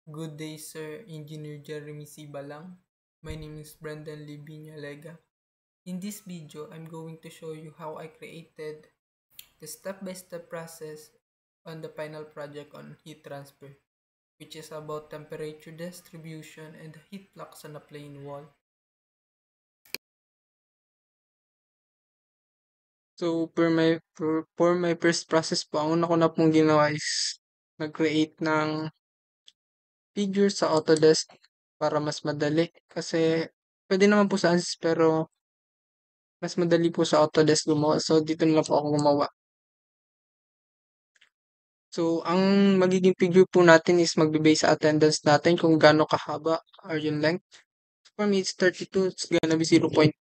Good day, Sir Engineer Jeremy C. Balang. My name is Brendan Lega. In this video, I'm going to show you how I created the step-by-step process on the final project on heat transfer, which is about temperature distribution and the heat flux on a plane wall. So, for my first process po, ang una ko na pong ginawa is nag-create ng figure sa Autodesk para mas madali. Kasi pwede naman po sa ANSYS pero mas madali po sa Autodesk gumawa. So, dito na lang po ako gumawa. So, ang magiging figure po natin is magbe-base sa attendance natin kung gaano kahaba or yung length. For me, it's 32. It's gonna be 0.5.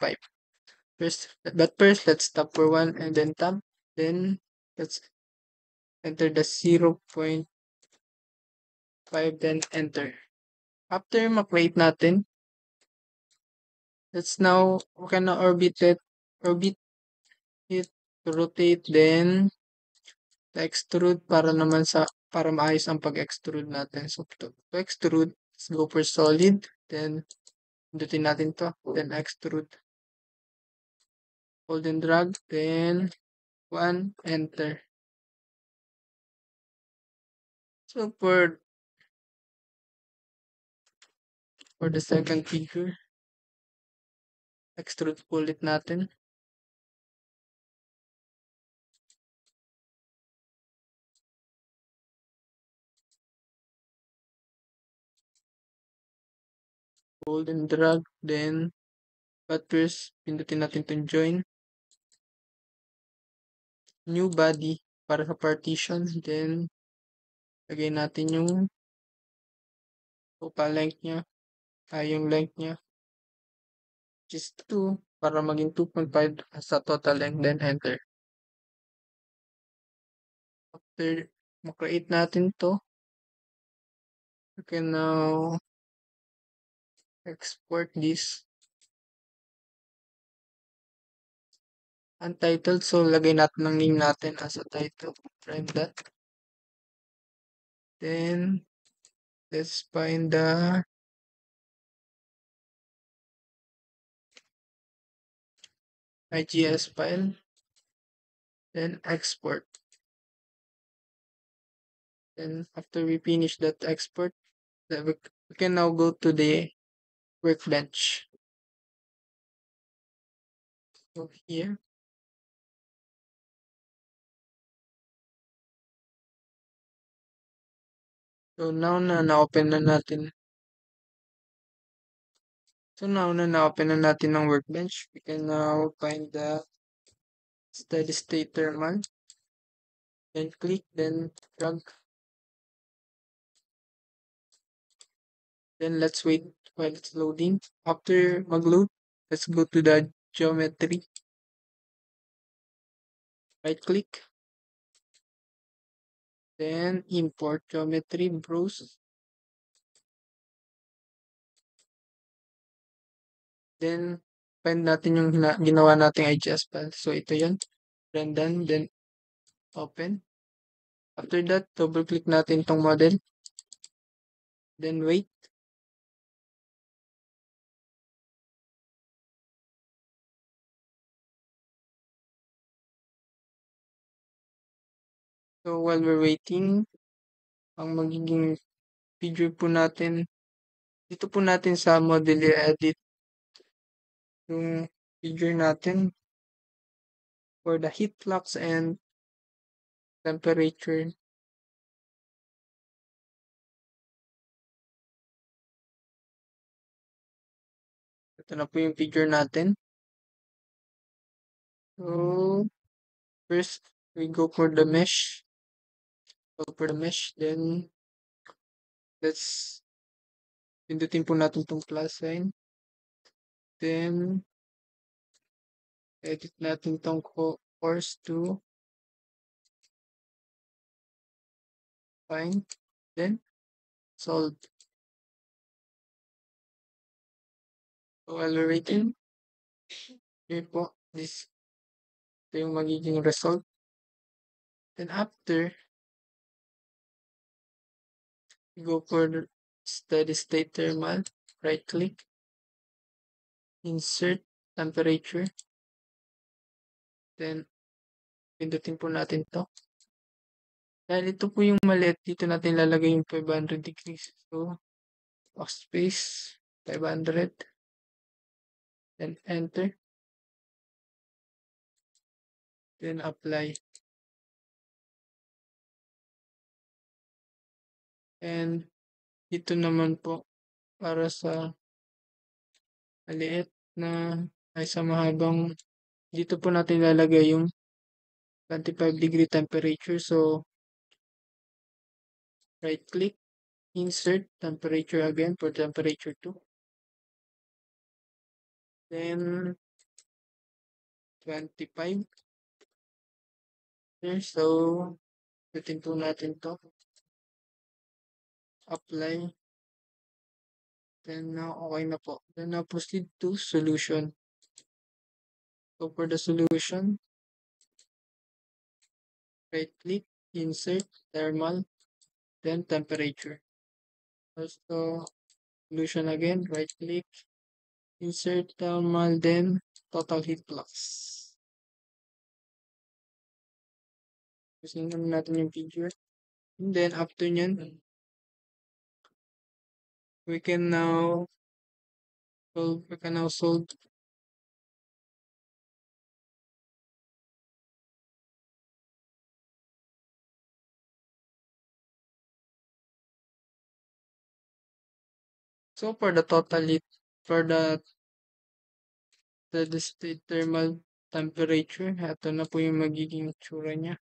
First, let's tap for 1 and then tab. Then, let's enter the 0.5, then enter. After ma-create natin, we can now orbit it, rotate, then extrude para maayos ang pag-extrude natin. So, to extrude, let's go for solid, then pindutin natin to, then extrude. Hold and drag, then 1, enter. So, for the second figure, extrude ulit natin. Hold and drag, then but first, pindutin natin itong join. New body para sa partition, then lagay natin yung total length niya, yung length niya, which is 2, para maging 2.5 sa total length, then enter. After ma-create natin to, you can now export this untitled. So, lagay natin ng name natin as a title. Friend that. Then, let's find the IGS file. Then, export. Then, after we finish that export, we can now go to the workbench. So, here. So, now na na-open na natin. So, now na na-open na natin ng workbench. We can now find the steady state thermal. Then, click, then drag. Then, let's wait while it's loading. After mag-load, let's go to the geometry. Right-click. Then, import geometry, browse. Then, find natin yung ginawa nating IGS file. So, ito yun. Then open. After that, double-click natin itong model. Then, wait. So, while we're waiting, ang magiging figure po natin, dito po natin sa model edit yung figure natin for the heat flux and temperature. Ito na po yung figure natin. So, first, we go for the mesh. Then let's pindutin po natin itong plus sign. Then, edit natin itong course to find. Then, solve. So, while we're waiting, here po, ito yung magiging result. Then, after, we go for steady state thermal, right click, insert temperature, then pindutin po natin to. Dahil ito po yung maliit, dito natin lalagay yung 500 degrees. So, backspace, 500, then enter, then apply. And dito naman po, para sa maliit na ay sa mahabang, dito po natin lalagay yung 25-degree temperature. So, right click, insert temperature again for temperature 2. Then, 25. There, so, pitin po natin to. Apply. Then, now, okay na po. Then, now, proceed to solution. So, for the solution, right click, insert, thermal, then temperature. Also, solution again, right click, insert thermal, then total heat flux. Gusto natin yung figure. And then, after nyan, we can now solve. So, for the total heat, for the state thermal temperature, ito na po yung magiging itsura niya.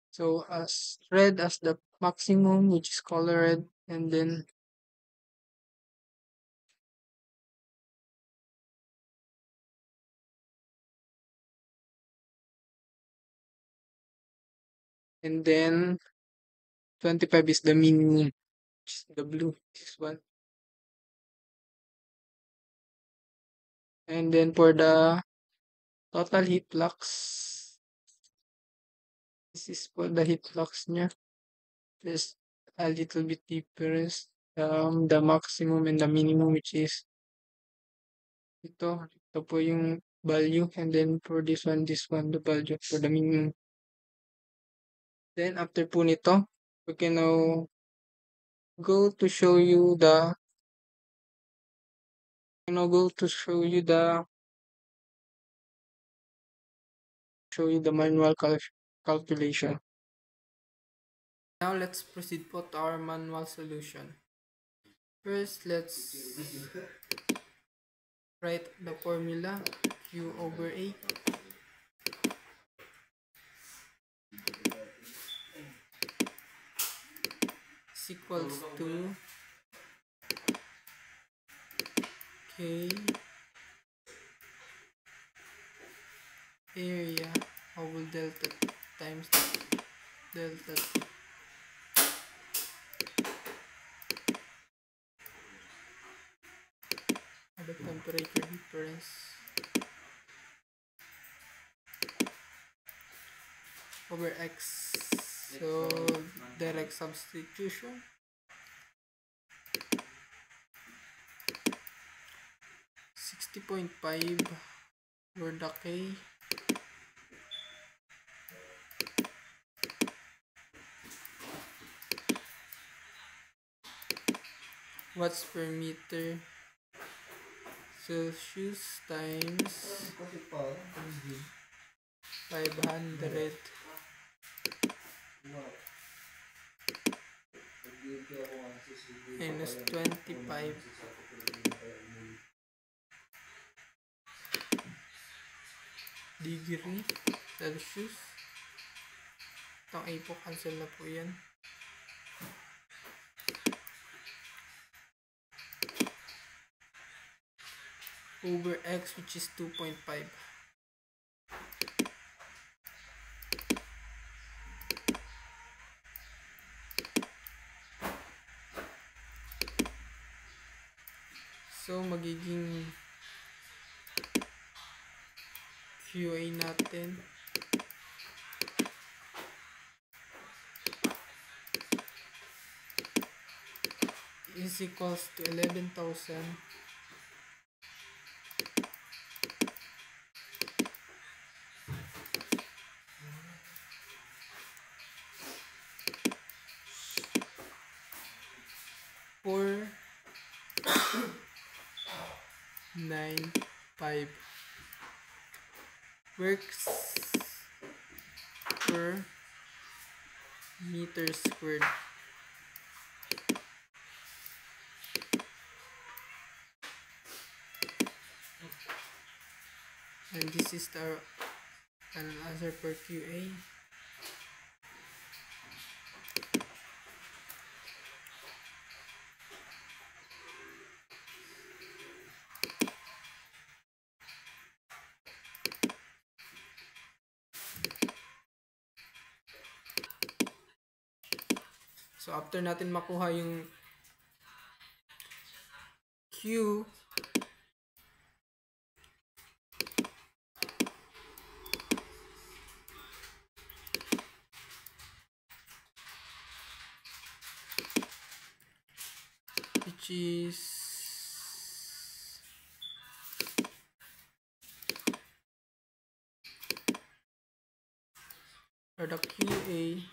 So, as red as the maximum, which is color red, and then and then 25 is the minimum, which is the blue, this one. And then for the total heat flux, this is for the heat flux niya. There's a little bit difference. The maximum and the minimum, which is ito po yung value, and then for this one, the value for the minimum. Then after po nito, we can now go to show you the manual calculation. Now let's proceed po to our manual solution. First, let's write the formula Q over A is equals to K area over delta times delta T. The temperature difference over X. So direct substitution. .5 for the K. Watts per meter Celsius times 500 minus 25 degree Celsius. Itong A po, cancel na po yan. Over X, which is 2.5. So, magiging QA natin is equals to 11,000 495 works per meter squared. And this is the answer for QA. So after natin makuha yung Q, which is or the QA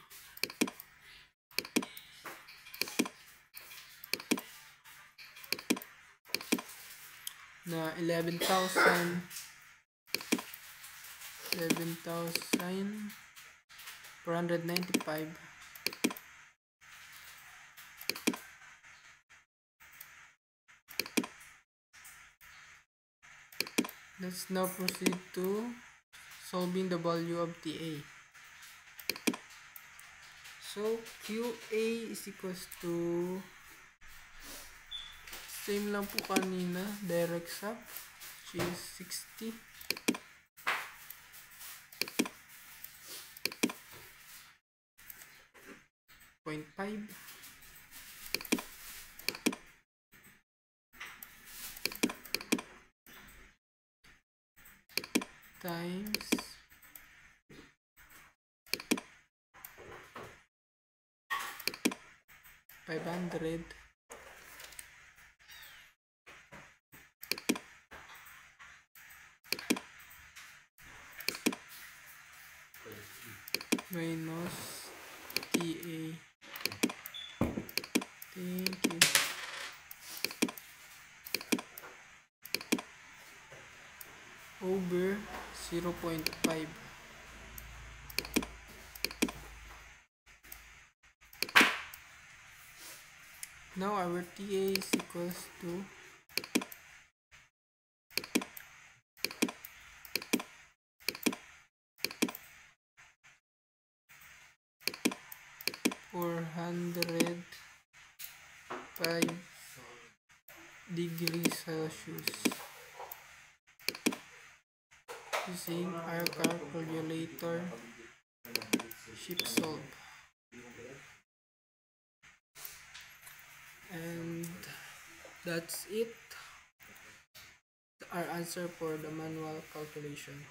na 11,495. Let's now proceed to solving the value of TA. So QA is equals to same lang po kanina, direct sub, which is 60.5 times 500 minus TA. Thank you. Over 0.5. Now our TA is equals to 405 degrees Celsius. Using our calculator, shift solve. And that's it. Our answer for the manual calculation.